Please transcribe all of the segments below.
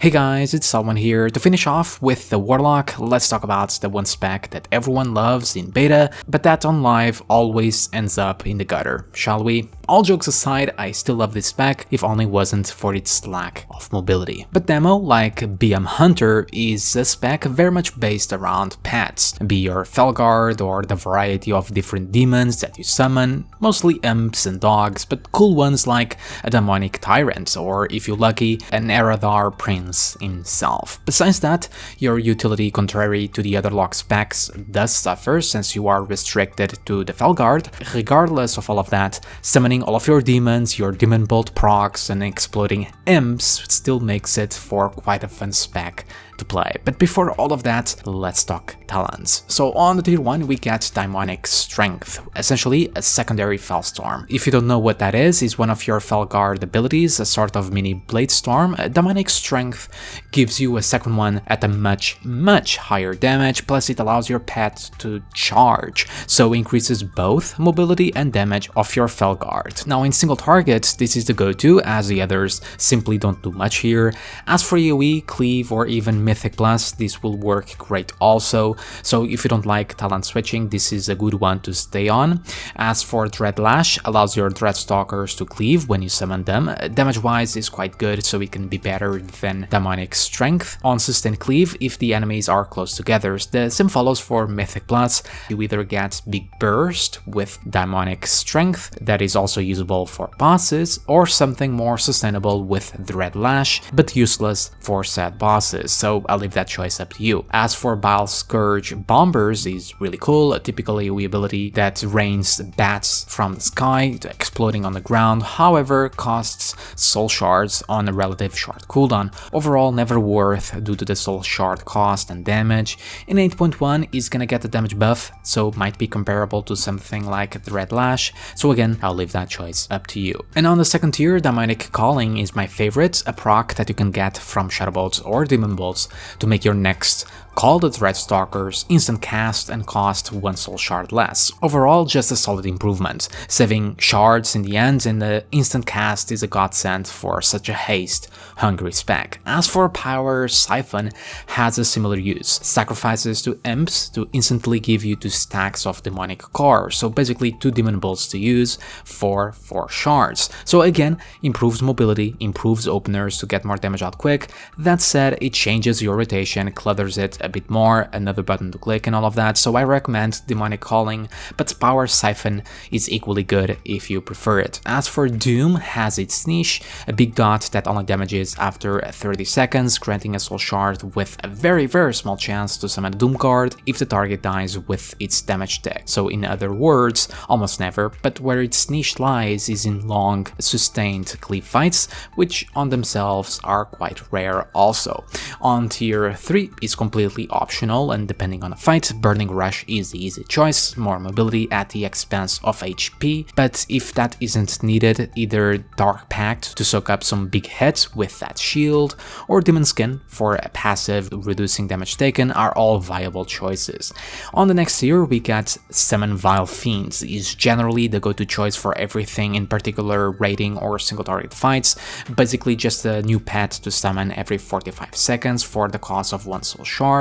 Hey guys, it's Selwen here. To finish off with the Warlock, let's talk about the one spec that everyone loves in beta, but that on live always ends up in the gutter, shall we? All jokes aside, I still love this spec, if only wasn't for its lack of mobility. But demo, like BM Hunter, is a spec very much based around pets, be your Felguard or the variety of different demons that you summon, mostly imps and dogs, but cool ones like a demonic tyrant, or if you're lucky, an Eradar prince himself. Besides that, your utility, contrary to the other lock specs, does suffer since you are restricted to the Felguard. Regardless of all of that, summoning all of your demons, your demon bolt procs, and exploding imps still makes it for quite a fun spec to play. But before all of that, let's talk talents. So on the tier 1 we get Demonic Strength, essentially a secondary Fellstorm. If you don't know what that is one of your Felguard abilities, a sort of mini Blade Storm. Demonic Strength gives you a second one at a much higher damage, plus it allows your pet to charge, so increases both mobility and damage of your Felguard. Now in single targets this is the go-to, as the others simply don't do much here. As for AoE, Cleave, or even Mythic Plus, this will work great also, so if you don't like talent switching, this is a good one to stay on. As for Dread Lash, allows your Dread Stalkers to cleave when you summon them. Damage wise is quite good, so it can be better than Demonic Strength. On Sustained Cleave, if the enemies are close together, the same follows for Mythic Plus. You either get Big Burst with Demonic Strength, that is also usable for bosses, or something more sustainable with Dread Lash, but useless for said bosses, so I'll leave that choice up to you. As for Bile Scourge, Bombers is really cool, a typical AoE ability that rains bats from the sky, exploding on the ground, however costs soul shards on a relative short cooldown. Overall never worth due to the soul shard cost and damage. In 8.1 is gonna get the damage buff, so might be comparable to something like Dread Lash, so again I'll leave that choice up to you. And on the second tier, Demonic Calling is my favorite, a proc that you can get from Shadow Bolts or Demon Bolts to make your next Call the Dread Stalkers instant cast and cost 1 soul shard less. Overall, just a solid improvement, saving shards in the end, and the instant cast is a godsend for such a haste-hungry spec. As for power, Siphon has a similar use. Sacrifices to imps to instantly give you 2 stacks of demonic core, so basically 2 demon bolts to use for 4 shards. So again, improves mobility, improves openers to get more damage out quick. That said, it changes your rotation, clutters it a bit more, another button to click and all of that, so I recommend Demonic Calling, but Power Siphon is equally good if you prefer it. As for Doom, has its niche, a big dot that only damages after 30 seconds, granting a soul shard with a very small chance to summon a Doom card if the target dies with its damage deck. So in other words, almost never, but where its niche lies is in long, sustained cleave fights, which on themselves are quite rare also. On tier 3 is completely optional, and depending on the fight, Burning Rush is the easy choice, more mobility at the expense of HP, but if that isn't needed, either Dark Pact to soak up some big hits with that shield, or Demon Skin for a passive reducing damage taken are all viable choices. On the next tier we got Summon Vile Fiends, is generally the go-to choice for everything, in particular raiding or single target fights, basically just a new pet to summon every 45 seconds for the cost of 1 soul shard.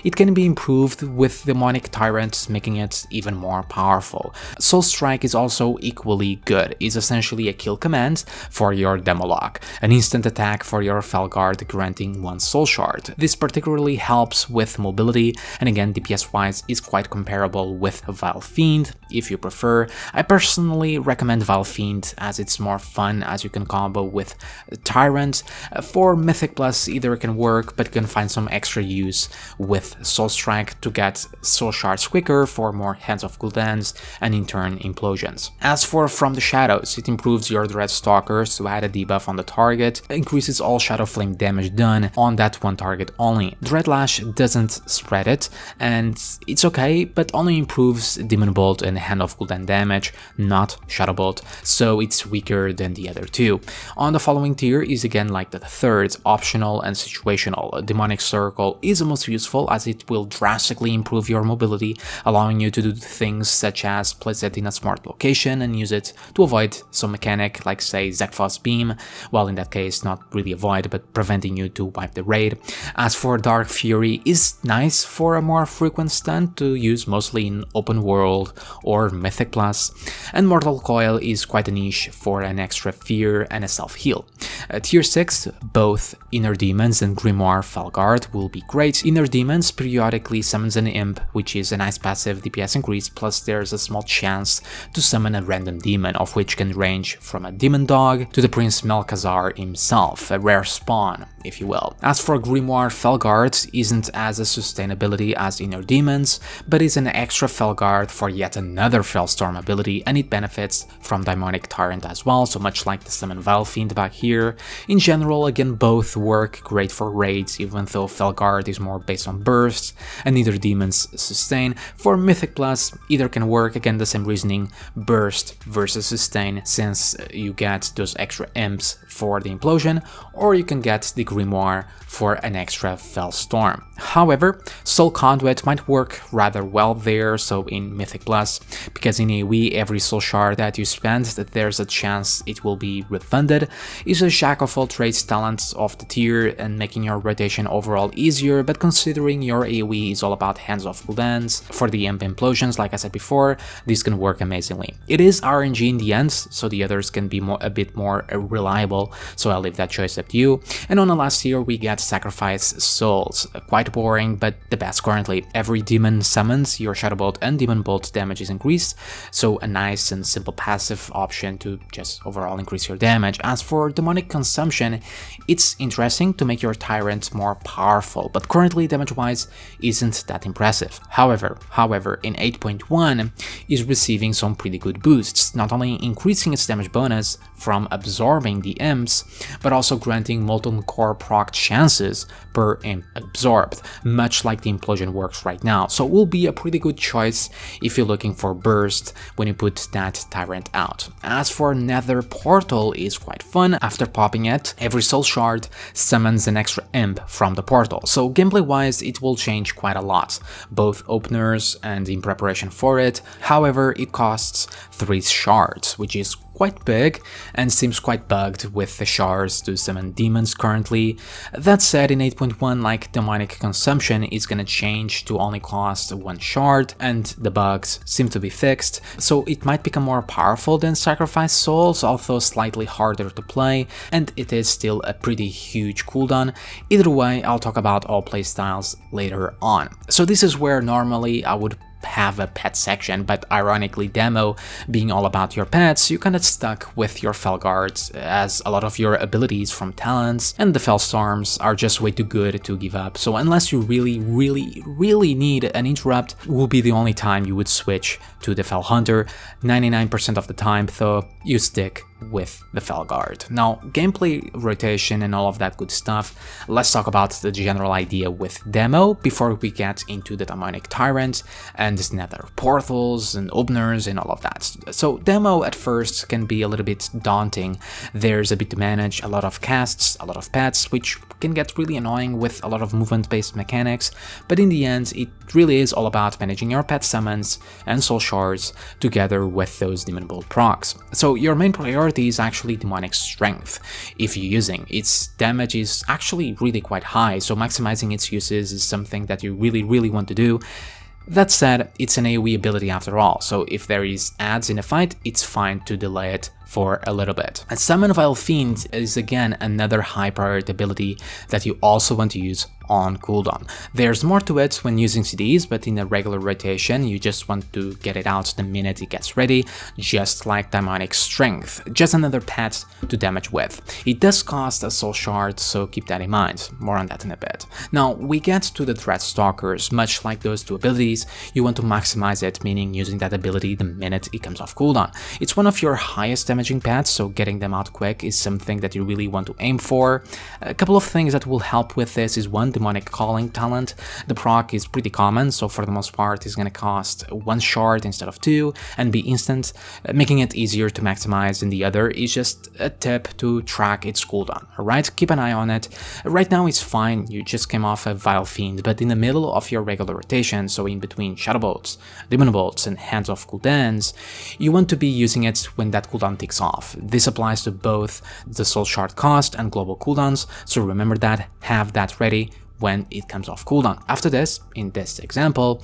It can be improved with Demonic Tyrant, making it even more powerful. Soul Strike is also equally good, it's essentially a kill command for your Demonology, an instant attack for your Felguard granting 1 soul shard. This particularly helps with mobility, and again DPS wise is quite comparable with Vile Fiend if you prefer. I personally recommend Vile Fiend as it's more fun, as you can combo with Tyrant. For Mythic Plus either can work, but you can find some extra use with Soul Strike to get soul shards quicker for more hands-off cooldowns and in turn implosions. As for From the Shadows, it improves your Dread Stalkers to add a debuff on the target, increases all Shadow Flame damage done on that one target only. Dread Lash doesn't spread it, and it's okay, but only improves Demon Bolt and hand-off cooldown damage, not Shadow Bolt, so it's weaker than the other two. On the following tier is again like the third, optional and situational. Demonic Circle is the most useful as it will drastically improve your mobility, allowing you to do things such as place it in a smart location and use it to avoid some mechanic like say Zekphos Beam, well in that case not really avoid but preventing you to wipe the raid. As for Dark Fury is nice for a more frequent stun to use mostly in open world or Mythic Plus, and Mortal Coil is quite a niche for an extra fear and a self-heal. Tier 6, both Inner Demons and Grimoire Felguard will be great. Inner Demons periodically summons an imp, which is a nice passive DPS increase, plus there's a small chance to summon a random demon, of which can range from a demon dog to the Prince Melkazar himself, a rare spawn, if you will. As for Grimoire Felguard, isn't as a sustainability as Inner Demons, but is an extra Felguard for yet another Fellstorm ability, and it benefits from Demonic Tyrant as well, so much like the Summon Vile Fiend back here. In general, again, both work great for raids, even though Felguard is more based on bursts, and neither demons sustain. For Mythic Plus, either can work, again the same reasoning, burst versus sustain, since you get those extra imps for the Implosion, or you can get the Grimoire for an extra Fellstorm. However, Soul Conduit might work rather well there, so in Mythic Plus, because in AoE every soul shard that you spend, that there's a chance it will be refunded, is a jack of all trades talent of the tier and making your rotation overall easier, but considering your AoE is all about hands-off cooldowns, for the imp implosions, like I said before, this can work amazingly. It is RNG in the end, so the others can be a bit more reliable, so I'll leave that choice up to you. And on the last tier we get Sacrifice Souls, quite boring but the best currently. Every demon summons, your Shadow Bolt and Demon Bolt damage is increased, so a nice and simple passive option to just overall increase your damage. As for Demonic Consumption, it's interesting to make your Tyrant more powerful, but currently damage-wise isn't that impressive. However, in 8.1 is receiving some pretty good boosts, not only increasing its damage bonus from absorbing the imps, but also granting Molten Core proc chances per imp absorbed, much like the Implosion works right now, so it will be a pretty good choice if you're looking for burst when you put that Tyrant out. As for Nether Portal is quite fun. After popping it, every soul shard summons an extra imp from the portal, so gameplay wise it will change quite a lot, both openers and in preparation for it. However, it costs 3 shards, which is quite big and seems quite bugged with the shards to summon demons currently. That said, in 8.1, like Demonic Consumption is gonna change to only cost 1 shard, and the bugs seem to be fixed, so it might become more powerful than Sacrifice Souls, although slightly harder to play, and it is still a pretty huge cooldown. Either way, I'll talk about all playstyles later on. So this is where normally I would have a pet section, but ironically Demo being all about your pets, you kinda stuck with your Felguards, as a lot of your abilities from talents and the Fellstorms are just way too good to give up, so unless you really need an interrupt, will be the only time you would switch to the Fel Hunter. 99% of the time though, you stick with the Felguard. Now, gameplay rotation and all of that good stuff, let's talk about the general idea with Demo before we get into the Demonic Tyrant and Nether Portals and openers and all of that. So Demo at first can be a little bit daunting. There's a bit to manage, a lot of casts, a lot of pets, which can get really annoying with a lot of movement-based mechanics, but in the end it really is all about managing your pet summons and soul shards together with those Demon Bolt procs. So your main priority is actually Demonic Strength. If you're using its damage is actually really quite high, so maximizing its uses is something that you really want to do. That said, it's an AoE ability after all, so if there is adds in a fight, it's fine to delay it for a little bit. And Summon Vile Fiend is again another high priority ability that you also want to use on cooldown. There's more to it when using CDs, but in a regular rotation you just want to get it out the minute it gets ready, just like Demonic Strength, just another pet to damage with. It does cost a soul shard, so keep that in mind, more on that in a bit. Now we get to the threat Stalkers. Much like those two abilities, you want to maximize it, meaning using that ability the minute it comes off cooldown. It's one of your highest damaging pets, so getting them out quick is something that you really want to aim for. A couple of things that will help with this is one, the Demonic Calling talent, the proc is pretty common, so for the most part it's gonna cost 1 shard instead of 2 and be instant, making it easier to maximize, and the other is just a tip to track its cooldown, alright? Keep an eye on it. Right now it's fine, you just came off a Vile Fiend, but in the middle of your regular rotation, so in between Shadow Bolts, Demon Bolts and Hands Off cooldowns, you want to be using it when that cooldown ticks off. This applies to both the Soul Shard cost and global cooldowns, so remember that, have that ready when it comes off cooldown. After this, in this example,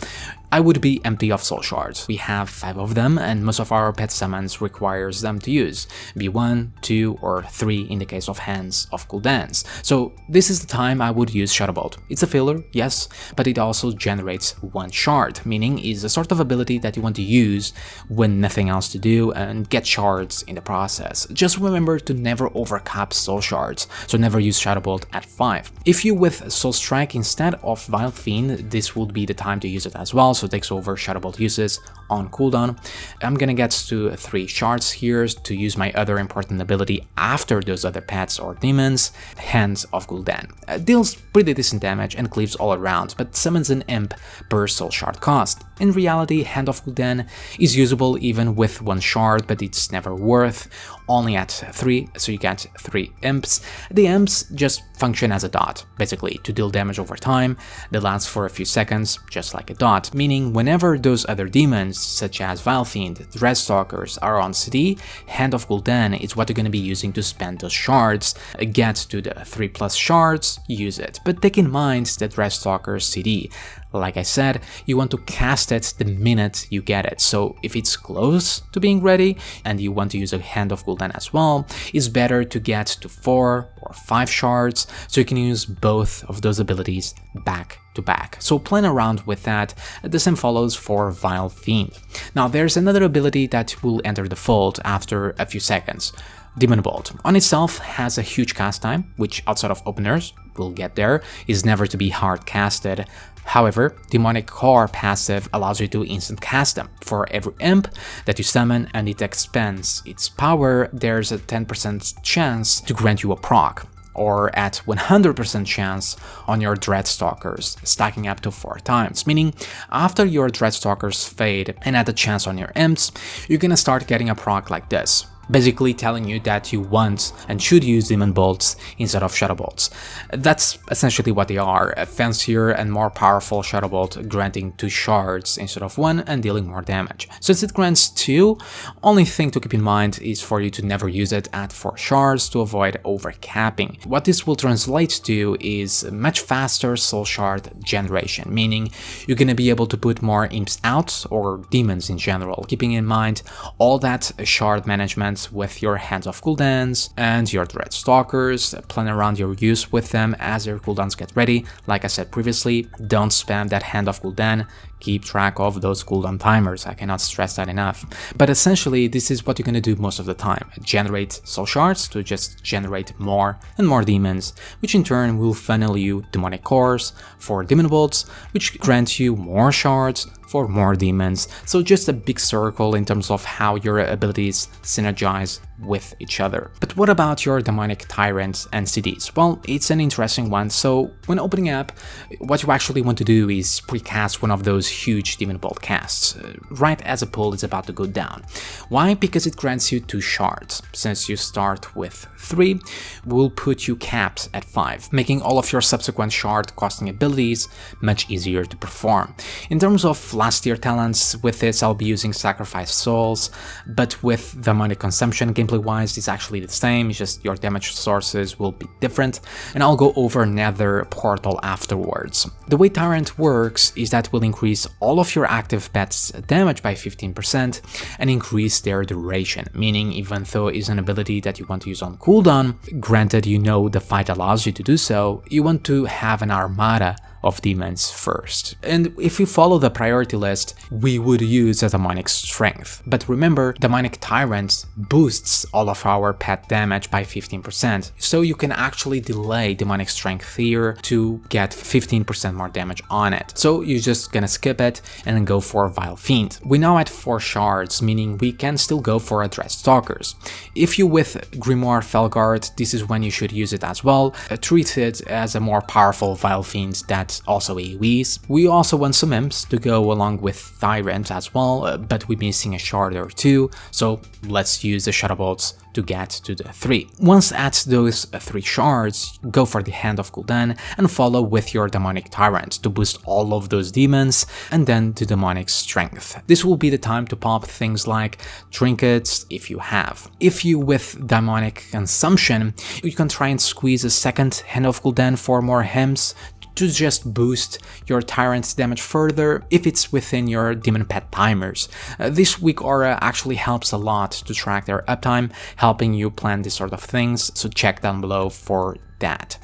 I would be empty of soul shards. We have 5 of them, and most of our pet summons requires them to use, be 1, 2 or 3 in the case of Hands of cooldowns. So this is the time I would use Shadow Bolt. It's a filler, yes, but it also generates 1 shard, meaning it's a sort of ability that you want to use when nothing else to do and get shards in the process. Just remember to never overcap soul shards, so never use Shadow Bolt at 5. If you with Soul Strike instead of Vile Fiend, this would be the time to use it as well, so takes over Shadow Bolt uses on cooldown. I'm gonna get to 3 shards here to use my other important ability after those other pets or demons, Hands of Gul'dan. Deals pretty decent damage and cleaves all around, but summons an imp per soul shard cost. In reality, Hand of Gul'dan is usable even with 1 shard, but it's never worth, only at 3, so you get 3 imps. The imps just function as a dot, basically, to deal damage over time. They last for a few seconds, just like a dot, meaning whenever those other demons, such as Vile Fiend, Dread Stalkers, are on CD, Hand of Gul'dan is what you're gonna be using to spend those shards. Get to the 3+ shards, use it, but take in mind that Dread Stalkers CD. Like I said, you want to cast it the minute you get it, so if it's close to being ready and you want to use a Hand of Gul'dan as well, it's better to get to 4 or 5 shards so you can use both of those abilities back to back. So plan around with that. The same follows for Vile Fiend. Now there's another ability that will enter the fold after a few seconds. Demon Bolt on itself has a huge cast time, which outside of openers, we'll get there, is never to be hard casted. However, Demonic Core passive allows you to instant cast them. For every imp that you summon and it expands its power, there's a 10% chance to grant you a proc, or at 100% chance on your Dread Stalkers, stacking up to 4 times, meaning after your Dread Stalkers fade and add a chance on your imps, you're gonna start getting a proc like this, basically telling you that you want and should use Demon Bolts instead of Shadow Bolts. That's essentially what they are, a fancier and more powerful Shadow Bolt granting 2 shards instead of 1 and dealing more damage. Since it grants 2, only thing to keep in mind is for you to never use it at 4 shards to avoid overcapping. What this will translate to is much faster soul shard generation, meaning you're gonna be able to put more imps out, or demons in general, keeping in mind all that shard management with your Hands Off cooldowns and your Dread Stalkers. Plan around your use with them as your cooldowns get ready. Like I said previously, don't spam that Hand Off cooldown, keep track of those cooldown timers, I cannot stress that enough. But essentially this is what you're gonna do most of the time, generate soul shards to just generate more and more demons, which in turn will funnel you Demonic Cores for Demon Bolts, which grant you more shards for more demons. So just a big circle in terms of how your abilities synergize with each other. But what about your Demonic Tyrants and CDs? Well, it's an interesting one. So when opening up, what you actually want to do is precast one of those huge Demon Bolt casts, right as a pull is about to go down. Why? Because it grants you 2 shards. Since you start with 3, will put you capped at 5, making all of your subsequent shard costing abilities much easier to perform. In terms of last tier talents, with this I'll be using Sacrifice Souls, but with the money consumption gameplay wise it's actually the same, it's just your damage sources will be different, and I'll go over Nether Portal afterwards. The way Tyrant works is that will increase all of your active pets damage by 15% and increase their duration, meaning even though it's an ability that you want to use on cooldown, granted you know the fight allows you to do so, you want to have an armada of demons first. And if you follow the priority list, we would use a demonic strength. But remember, demonic tyrant boosts all of our pet damage by 15%, so you can actually delay demonic strength here to get 15% more damage on it. So you're just gonna skip it and then go for Vile Fiend. We now at 4 shards, meaning we can still go for a Dread Stalkers. If you with Grimoire Felguard, this is when you should use it as well. Treat it as a more powerful Vile Fiend that also AoEs. We also want some imps to go along with Tyrant as well, but we're missing a shard or two, so let's use the Shadow Bolts to get to the 3. Once at those 3 shards, go for the Hand of Gul'dan and follow with your Demonic Tyrant to boost all of those demons, and then the Demonic Strength. This will be the time to pop things like trinkets if you have. If you with Demonic Consumption, you can try and squeeze a second Hand of Gul'dan for more hymns to just boost your Tyrant's damage further if it's within your Demon Pet timers. This weak aura actually helps a lot to track their uptime, helping you plan this sort of things, so check down below for that.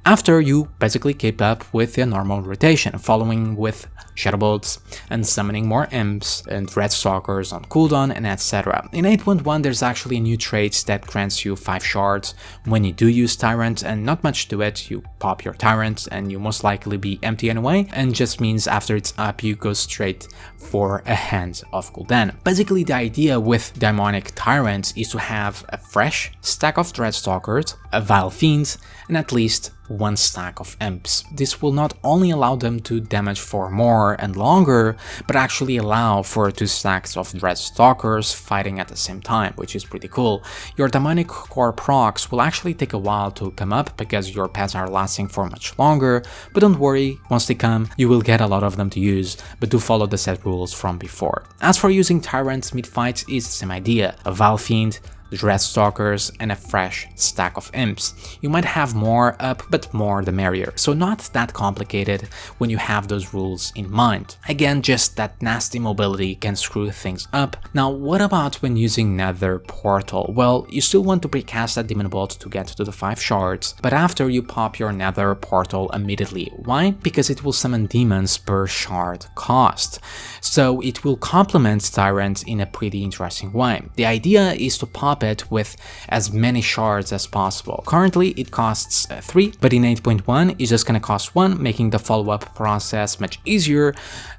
After, you basically keep up with the normal rotation, following with Shadow Bolts and summoning more imps and Red Stalkers on cooldown and etc. In 8.1 there's actually a new trait that grants you 5 shards when you do use Tyrant, and not much to it. You pop your Tyrant and you most likely be empty anyway, and just means after it's up you go straight for a Hand of Gul'dan. Basically the idea with Demonic Tyrants is to have a fresh stack of Dread Stalkers, a Vile Fiend, and at least 1 stack of imps. This will not only allow them to damage for more and longer, but actually allow for 2 stacks of Dread Stalkers fighting at the same time, which is pretty cool. Your Demonic Core procs will actually take a while to come up because your pets are lasting for much longer, but don't worry, once they come, you will get a lot of them to use, but do follow the set rules from before. As for using Tyrants mid-fight, is the same idea. A Vile Fiend, Dread Stalkers, and a fresh stack of imps. You might have more up, but more the merrier, so not that complicated when you have those rules in mind. Again, just that nasty mobility can screw things up. Now, what about when using Nether Portal? Well, you still want to precast that Demon Bolt to get to the 5 shards, but after you pop your Nether Portal immediately. Why? Because it will summon demons per shard cost, so it will complement Tyrant in a pretty interesting way. The idea is to pop it with as many shards as possible. Currently it costs 3, but in 8.1 it's just gonna cost 1, making the follow-up process much easier,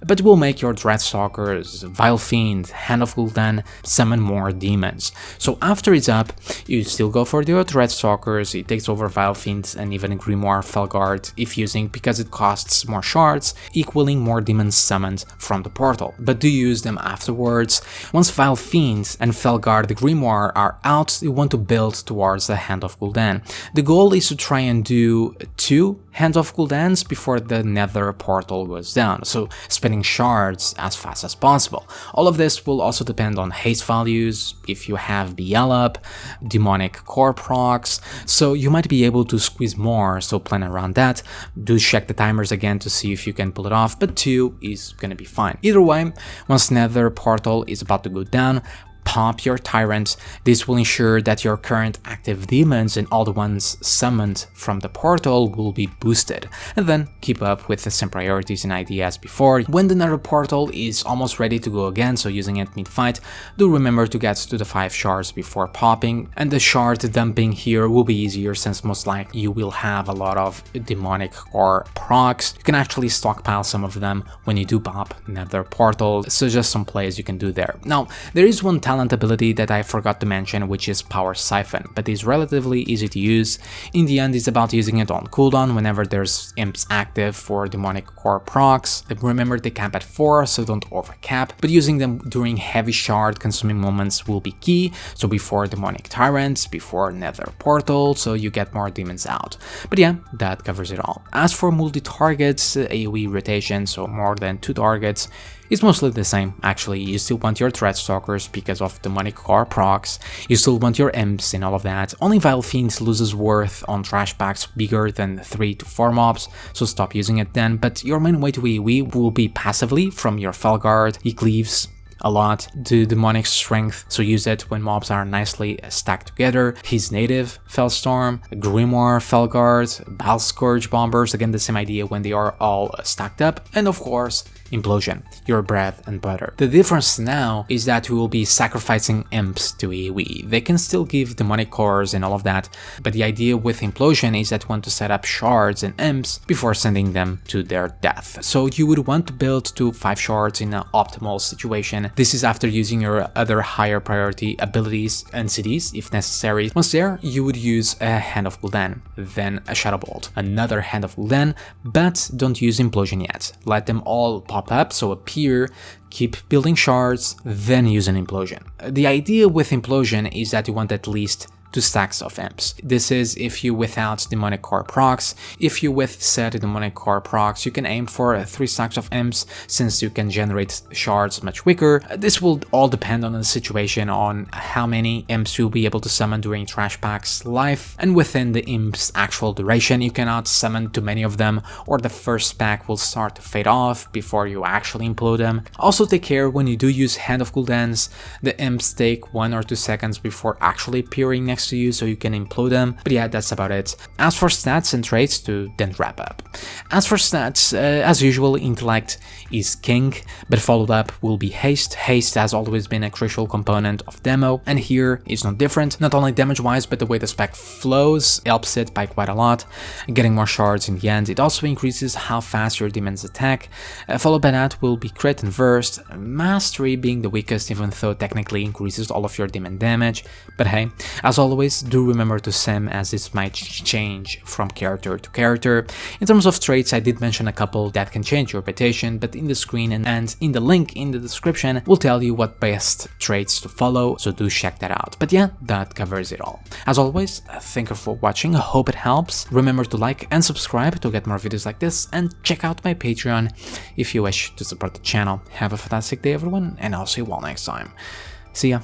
but will make your Dread Stalkers, Vile Fiend, Hand of Gul'dan summon more demons. So after it's up, you still go for your Dread Stalkers, it takes over Vile Fiend and even Grimoire Felguard if using, because it costs more shards, equaling more demons summoned from the portal. But do use them afterwards. Once Vile Fiend and Felguard the Grimoire are out, you want to build towards the Hand of Gul'dan. The goal is to try and do 2 Hand of Gul'dans before the Nether Portal goes down, so spending shards as fast as possible. All of this will also depend on haste values, if you have BL up, Demonic Core procs, so you might be able to squeeze more, so plan around that. Do check the timers again to see if you can pull it off, but 2 is gonna be fine. Either way, once Nether Portal is about to go down, pop your Tyrant. This will ensure that your current active demons and all the ones summoned from the portal will be boosted, and then keep up with the same priorities and ideas before. When the Nether Portal is almost ready to go again, so using it mid-fight, do remember to get to the 5 shards before popping, and the shard dumping here will be easier since most likely you will have a lot of Demonic Core procs. You can actually stockpile some of them when you do pop Nether Portal, so just some plays you can do there. Now, there is one talent ability that I forgot to mention, which is Power Siphon, but is relatively easy to use. In the end, it's about using it on cooldown whenever there's imps active for Demonic Core procs. Remember, they cap at 4, so don't overcap, but using them during heavy shard consuming moments will be key, so before Demonic Tyrants, before Nether Portal, so you get more demons out. But yeah, that covers it all. As for multi-targets, AoE rotation, so more than 2 targets, it's mostly the same. Actually, you still want your Dread Stalkers because of Demonic Core procs, you still want your imps and all of that. Only Vile Fiend loses worth on trash packs bigger than 3 to 4 mobs, so stop using it then, but your main way to AoE will be passively from your Felguard, Ecleaves, a lot. The demonic strength, so use it when mobs are nicely stacked together. His native, Fellstorm, Grimoire, Felguard, Bile Scourge Bombers, again the same idea when they are all stacked up, and of course Implosion, your bread and butter. The difference now is that we will be sacrificing imps to AoE. They can still give demonic cores and all of that, but the idea with Implosion is that you want to set up shards and imps before sending them to their death. So you would want to build to 5 shards in an optimal situation. This is after using your other higher priority abilities and CDs if necessary. Once there, you would use a Hand of Gul'dan, then a Shadow Bolt, another Hand of Gul'dan, but don't use Implosion yet. Let them all pop up, so appear, keep building shards, then use an Implosion. The idea with Implosion is that you want at least 2 stacks of imps. This is if you without demonic core procs. If you with said demonic core procs, you can aim for 3 stacks of imps since you can generate shards much quicker. This will all depend on the situation, on how many imps you'll be able to summon during Trash Pack's life, and within the imp's actual duration. You cannot summon too many of them or the first pack will start to fade off before you actually implode them. Also take care when you do use Hand of Gul'dans, the imps take 1 or 2 seconds before actually appearing next to you, so you can implode them. But yeah, that's about it. As for stats and traits to then wrap up. As for stats, as usual, intellect is king, but followed up will be haste. Haste has always been a crucial component of demo, and here is no different. Not only damage wise, but the way the spec flows helps it by quite a lot. Getting more shards in the end, it also increases how fast your demons attack. Followed by that will be crit and burst, mastery being the weakest, even though technically increases all of your demon damage. But hey, as always, do remember to sim, as this might change from character to character. In terms of traits, I did mention a couple that can change your reputation, but in the screen and in the link in the description will tell you what best traits to follow, so do check that out. But yeah, that covers it all. As always, thank you for watching, I hope it helps. Remember to like and subscribe to get more videos like this, and check out my Patreon if you wish to support the channel. Have a fantastic day everyone, and I'll see you all next time. See ya.